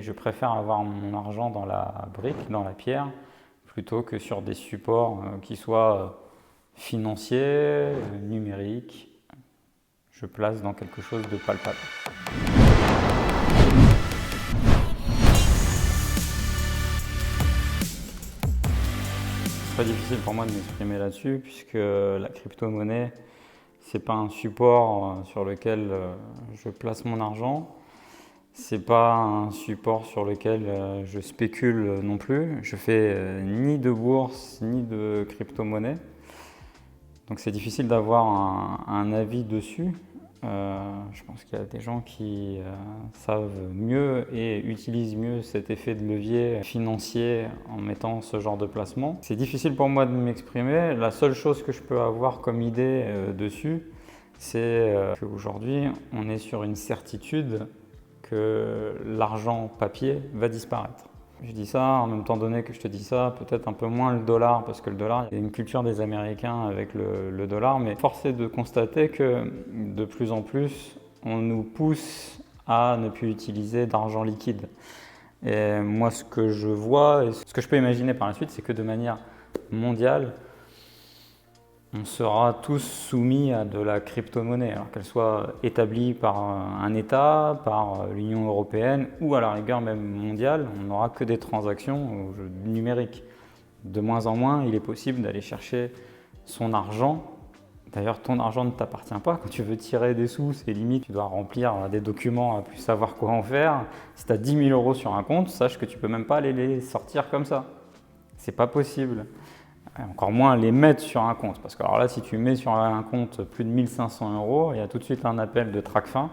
Je préfère avoir mon argent dans la brique, dans la pierre, plutôt que sur des supports qui soient financiers, numériques. Je place dans quelque chose de palpable. C'est très difficile pour moi de m'exprimer là-dessus puisque la crypto-monnaie, c'est pas un support sur lequel je place mon argent. C'est pas un support sur lequel je spécule non plus. Je fais ni de bourse ni de crypto-monnaie. Donc c'est difficile d'avoir un avis dessus. Je pense qu'il y a des gens qui savent mieux et utilisent mieux cet effet de levier financier en mettant ce genre de placement. C'est difficile pour moi de m'exprimer. La seule chose que je peux avoir comme idée dessus, c'est qu'aujourd'hui, on est sur une certitude que l'argent papier va disparaître. Je dis ça en même temps donné que je te dis ça, peut-être un peu moins le dollar, parce que le dollar, il y a une culture des Américains avec le dollar, mais force est de constater que de plus en plus, on nous pousse à ne plus utiliser d'argent liquide. Et moi, ce que je vois et ce que je peux imaginer par la suite, c'est que de manière mondiale, on sera tous soumis à de la crypto-monnaie, alors qu'elle soit établie par un État, par l'Union européenne ou à la rigueur même mondiale. On n'aura que des transactions numériques. De moins en moins, il est possible d'aller chercher son argent. D'ailleurs, ton argent ne t'appartient pas. Quand tu veux tirer des sous, c'est limite, tu dois remplir des documents à plus savoir quoi en faire. Si tu as 10 000 euros sur un compte, sache que tu ne peux même pas aller les sortir comme ça. C'est pas possible. Encore moins les mettre sur un compte. Parce que alors là, si tu mets sur un compte plus de 1500 euros, il y a tout de suite un appel de Tracfin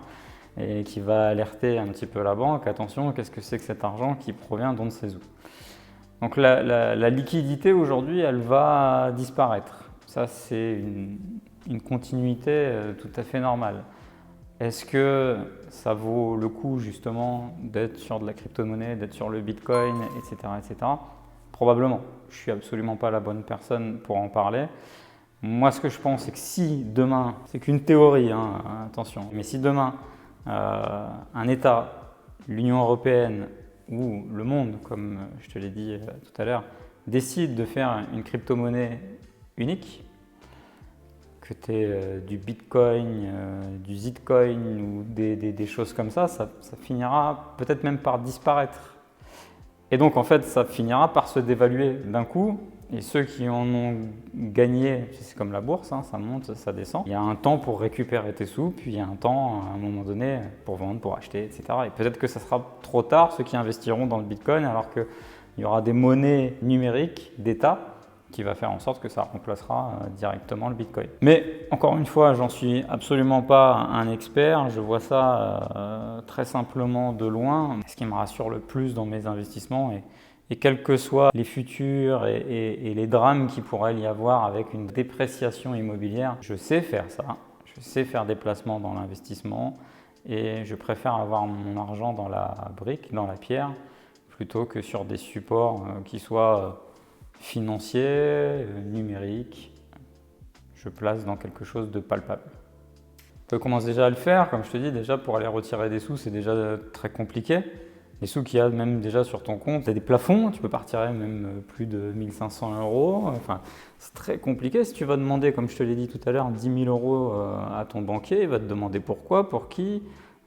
et qui va alerter un petit peu la banque. Attention, qu'est-ce que c'est que cet argent qui provient d'on ne sait où. Donc la liquidité aujourd'hui, elle va disparaître. Ça, c'est une continuité tout à fait normale. Est-ce que ça vaut le coup justement d'être sur de la crypto-monnaie, d'être sur le Bitcoin, etc., etc. Probablement. Je ne suis absolument pas la bonne personne pour en parler. Moi, ce que je pense, c'est que si demain, c'est qu'une théorie, hein, attention, mais si demain, un État, l'Union européenne ou le monde, comme je te l'ai dit tout à l'heure, décide de faire une crypto-monnaie unique, que tu aies du Bitcoin, du Zitcoin ou des choses comme ça finira peut-être même par disparaître. Et donc en fait, ça finira par se dévaluer d'un coup. Et ceux qui en ont gagné, c'est comme la bourse, hein, ça monte, ça descend. Il y a un temps pour récupérer tes sous, puis il y a un temps, à un moment donné, pour vendre, pour acheter, etc. Et peut-être que ça sera trop tard, ceux qui investiront dans le Bitcoin, alors qu'il y aura des monnaies numériques d'État qui va faire en sorte que ça remplacera directement le Bitcoin. Mais encore une fois, j'en suis absolument pas un expert, je vois ça très simplement de loin. Ce qui me rassure le plus dans mes investissements et quels que soient les futurs et les drames qu'il pourrait y avoir avec une dépréciation immobilière, je sais faire ça, je sais faire des placements dans l'investissement et je préfère avoir mon argent dans la brique, dans la pierre, plutôt que sur des supports qui soient financier, numérique, je place dans quelque chose de palpable. Je commence déjà à le faire, comme je te dis, déjà pour aller retirer des sous, c'est déjà très compliqué. Les sous qu'il y a même déjà sur ton compte, tu as des plafonds, tu peux pas retirer même plus de 1500 euros. Enfin, c'est très compliqué. Si tu vas demander, comme je te l'ai dit tout à l'heure, 10 000 euros à ton banquier, il va te demander pourquoi, pour qui,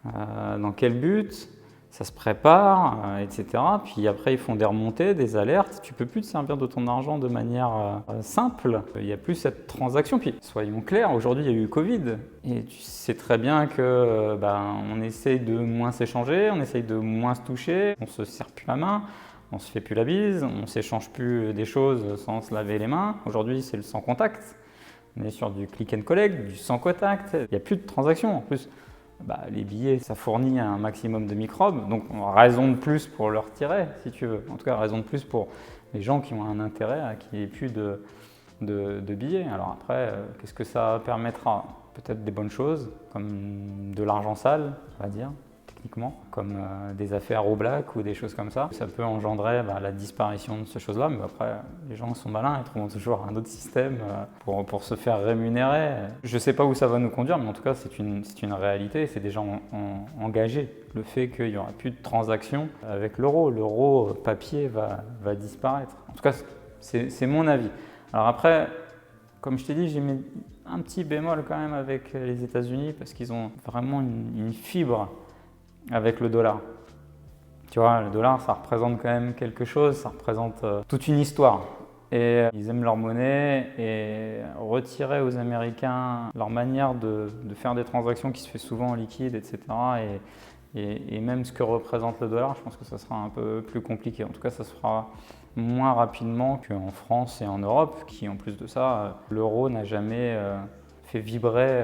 dans quel but. Ça se prépare, etc. Puis après, ils font des remontées, des alertes. Tu ne peux plus te servir de ton argent de manière simple. Il n'y a plus cette transaction. Puis, soyons clairs, aujourd'hui, il y a eu Covid. Et tu sais très bien que on essaye de moins s'échanger, on essaye de moins se toucher, on ne se serre plus la main, on ne se fait plus la bise, on ne s'échange plus des choses sans se laver les mains. Aujourd'hui, c'est le sans contact. On est sur du click and collect, du sans contact. Il n'y a plus de transactions en plus. Les billets, ça fournit un maximum de microbes, donc raison de plus pour le retirer, si tu veux. En tout cas, raison de plus pour les gens qui ont un intérêt à qu'il n'y ait plus de billets. Alors après, qu'est-ce que ça permettra? Peut-être des bonnes choses, comme de l'argent sale, on va dire, techniquement, comme des affaires au black ou des choses comme ça. Ça peut engendrer la disparition de ces choses-là, mais après, les gens sont malins, ils trouveront toujours un autre système pour se faire rémunérer. Je ne sais pas où ça va nous conduire, mais en tout cas, c'est une réalité, c'est déjà engagé. Le fait qu'il n'y aura plus de transactions avec l'euro papier va disparaître. En tout cas, c'est mon avis. Alors après, comme je t'ai dit, j'ai mis un petit bémol quand même avec les États-Unis parce qu'ils ont vraiment une fibre avec le dollar. Tu vois, le dollar, ça représente quand même quelque chose, ça représente toute une histoire. Et ils aiment leur monnaie et retirer aux Américains leur manière de faire des transactions qui se fait souvent en liquide, etc. Et même ce que représente le dollar, je pense que ça sera un peu plus compliqué. En tout cas, ça se fera moins rapidement qu'en France et en Europe, qui en plus de ça, l'euro n'a jamais fait vibrer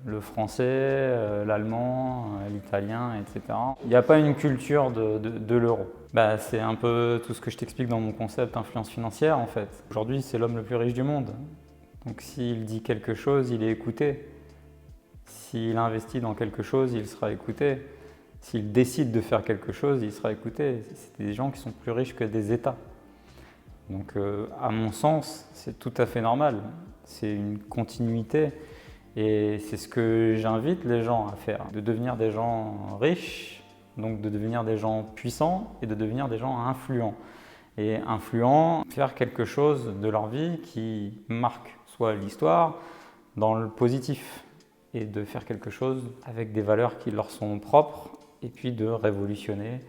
le français, l'allemand, l'italien, etc. Il n'y a pas une culture de l'euro. C'est un peu tout ce que je t'explique dans mon concept influence financière en fait. Aujourd'hui, c'est l'homme le plus riche du monde. Donc s'il dit quelque chose, il est écouté. S'il investit dans quelque chose, il sera écouté. S'il décide de faire quelque chose, il sera écouté. C'est des gens qui sont plus riches que des États. Donc à mon sens, c'est tout à fait normal. C'est une continuité et c'est ce que j'invite les gens à faire. De devenir des gens riches, donc de devenir des gens puissants et de devenir des gens influents. Et influents, faire quelque chose de leur vie qui marque soit l'histoire dans le positif et de faire quelque chose avec des valeurs qui leur sont propres et puis de révolutionner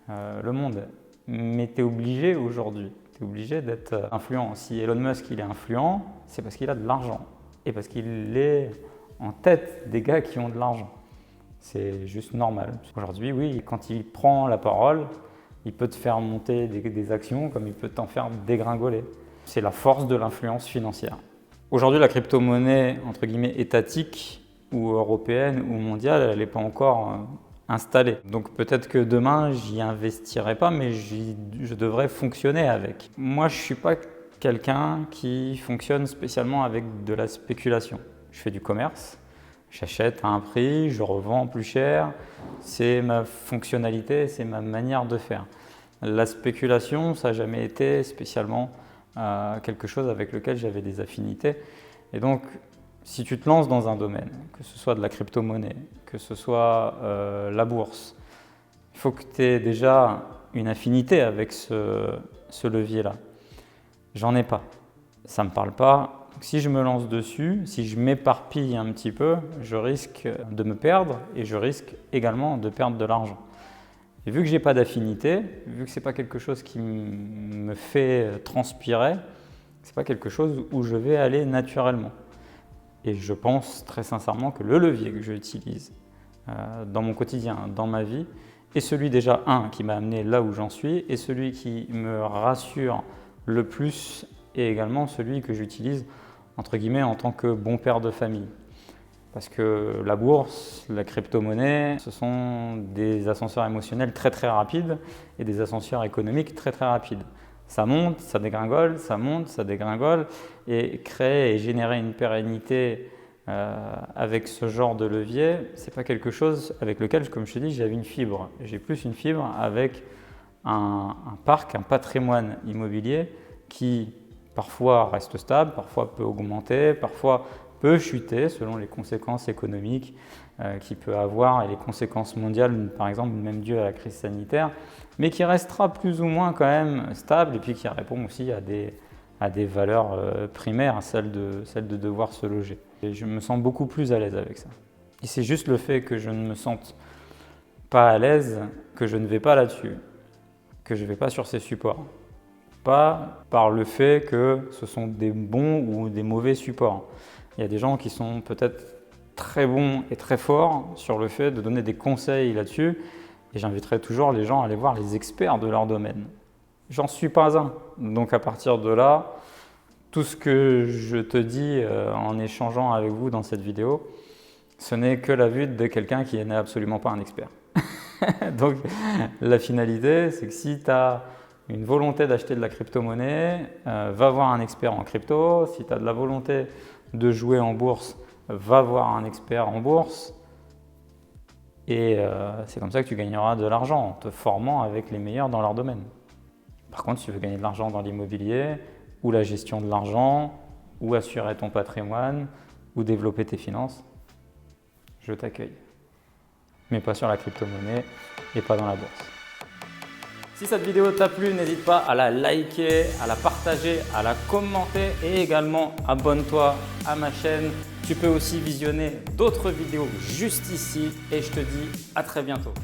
le monde. Mais tu es obligé aujourd'hui, tu es obligé d'être influent. Si Elon Musk il est influent, c'est parce qu'il a de l'argent et parce qu'il est en tête des gars qui ont de l'argent. C'est juste normal. Aujourd'hui, oui, quand il prend la parole, il peut te faire monter des actions comme il peut t'en faire dégringoler. C'est la force de l'influence financière. Aujourd'hui, la crypto-monnaie, entre guillemets, étatique ou européenne ou mondiale, elle n'est pas encore installée. Donc peut-être que demain, j'y investirai pas, mais je devrais fonctionner avec. Moi, je ne suis pas quelqu'un qui fonctionne spécialement avec de la spéculation. Je fais du commerce, j'achète à un prix, je revends plus cher. C'est ma fonctionnalité, c'est ma manière de faire. La spéculation, ça n'a jamais été spécialement quelque chose avec lequel j'avais des affinités. Et donc, si tu te lances dans un domaine, que ce soit de la crypto-monnaie, que ce soit la bourse, il faut que tu aies déjà une affinité avec ce levier-là. J'en ai pas, ça ne me parle pas. Donc, si je me lance dessus, si je m'éparpille un petit peu, je risque de me perdre et je risque également de perdre de l'argent. Et vu que je n'ai pas d'affinité, vu que ce n'est pas quelque chose qui me fait transpirer, ce n'est pas quelque chose où je vais aller naturellement. Et je pense très sincèrement que le levier que j'utilise dans mon quotidien, dans ma vie, est celui déjà, qui m'a amené là où j'en suis, et celui qui me rassure le plus, et également celui que j'utilise entre guillemets en tant que bon père de famille. Parce que la bourse, la crypto-monnaie, ce sont des ascenseurs émotionnels très très rapides et des ascenseurs économiques très très rapides. Ça monte, ça dégringole, ça monte, ça dégringole, et créer et générer une pérennité avec ce genre de levier, c'est pas quelque chose avec lequel, comme je te dis, j'avais une fibre. J'ai plus une fibre avec un parc, un patrimoine immobilier qui parfois reste stable, parfois peut augmenter, parfois peut chuter selon les conséquences économiques qu'il peut avoir et les conséquences mondiales, par exemple, même dû à la crise sanitaire, mais qui restera plus ou moins quand même stable et puis qui répond aussi à des valeurs primaires, celles de devoir se loger. Et je me sens beaucoup plus à l'aise avec ça. Et c'est juste le fait que je ne me sente pas à l'aise, que je ne vais pas là-dessus, que je ne vais pas sur ces supports. Pas par le fait que ce sont des bons ou des mauvais supports. Il y a des gens qui sont peut-être très bons et très forts sur le fait de donner des conseils là-dessus, et j'inviterai toujours les gens à aller voir les experts de leur domaine. J'en suis pas un. Donc à partir de là, tout ce que je te dis en échangeant avec vous dans cette vidéo, ce n'est que la vue de quelqu'un qui n'est absolument pas un expert. Donc la finalité, c'est que si tu as une volonté d'acheter de la crypto-monnaie, va voir un expert en crypto. Si tu as de la volonté de jouer en bourse, va voir un expert en bourse. Et c'est comme ça que tu gagneras de l'argent, en te formant avec les meilleurs dans leur domaine. Par contre, si tu veux gagner de l'argent dans l'immobilier, ou la gestion de l'argent, ou assurer ton patrimoine, ou développer tes finances, je t'accueille. Mais pas sur la crypto-monnaie et pas dans la bourse. Si cette vidéo t'a plu, n'hésite pas à la liker, à la partager, à la commenter et également abonne-toi à ma chaîne. Tu peux aussi visionner d'autres vidéos juste ici et je te dis à très bientôt.